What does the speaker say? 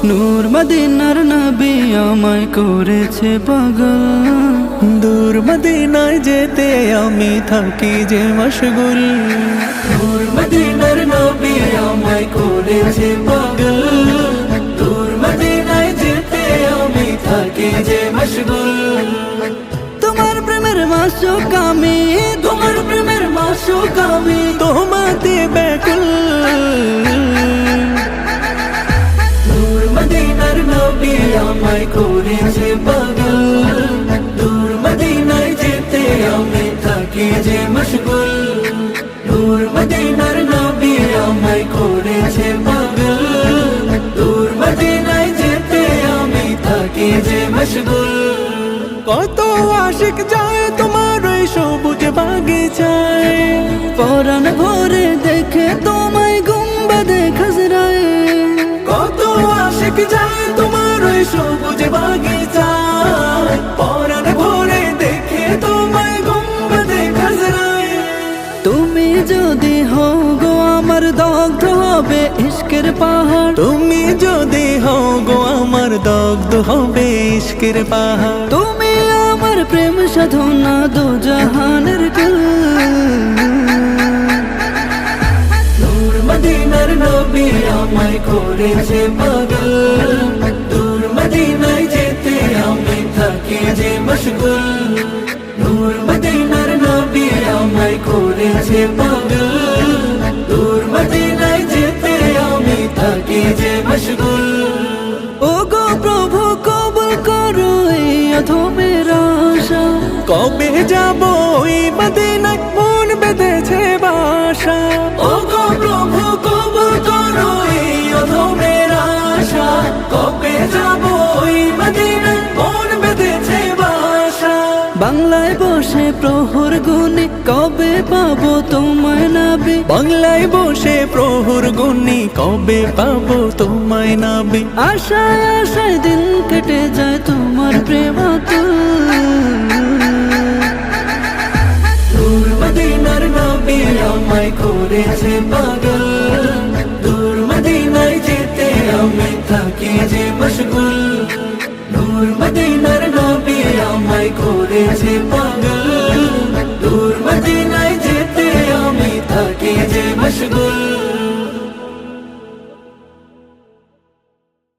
নূর মদিনার নবী আমায় করেছে পাগল। দূর মদিনায় যেতে আমি থাকি যে মশগুল। নূর মদিনার নবী আমায় করেছে পাগল। দূর মদিনায় যেতে আমি থাকি যে মশগুল। তোমার প্রেমের মাসুক আমি, তোমার প্রেমের মাসুক আমি, তোমাতে ব্যাকুল। নূর মদিনার নবী আমায় করেছে পাগল। দূর মদিনায় যেতে আমি থাকি যে মশগুল। নূর মদিনার নবী আমায় করেছে পাগল। দূর মদিনায় যেতে আমি থাকি যে মশগুল। কত আশিক যায় তোমার ওই সবুজ বাগিচায়, পরাণ ভরে দেখে তোমায় গুম্বাদে খাজরায়। কত আশিক যায় তোমার ওই সবুজ বাগিচায়, পরাণ ভরে দেখে তোমায় গুম্বাদে খাজরায়। তুমি যদি হও গো আমার দগ্ধ হবে ইশকের পাহাড়। তুমি যদি হও গো আমার দগ্ধ হবে ইশকের পাহাড়। তুমি আমার প্রেম সাধনা দো জাহানের কুল। নূর মদিনার নবী আমায় করেছে পাগল। দূর মদিনায় যেতে আমি থাকি যে মশগুল। নূর মদিনার নবী আমায় করেছে পাগল। দূর মদিনায় যেতে আমি থাকি যে মশগুল। ও গো প্রভু কবুল করো এই অধমের আশা। কবে যাব ওই মদিনায় মন বেঁধেছে বাসা। ও গো প্রভু কবুল করো এই অধমের আশা। কবে যাব ওই মদিনায় মন বেঁধেছে বাসা। বাংলায় বসে প্রহর গুনে কবে পাবো তোমায় নবী। বাংলায় বসে প্রহর গুনি কবে পাবো তোমায় নাবে। আশায় আশায় দিন কেটে যায় তোমার প্রেমাতুল। দূর মদিনার নবী আমায় করেছে পাগল। দূর মদিনায় যেতে আমি থাকি যে মশগুল। নূর মদিনার নবী আমায় করেছে পাগল।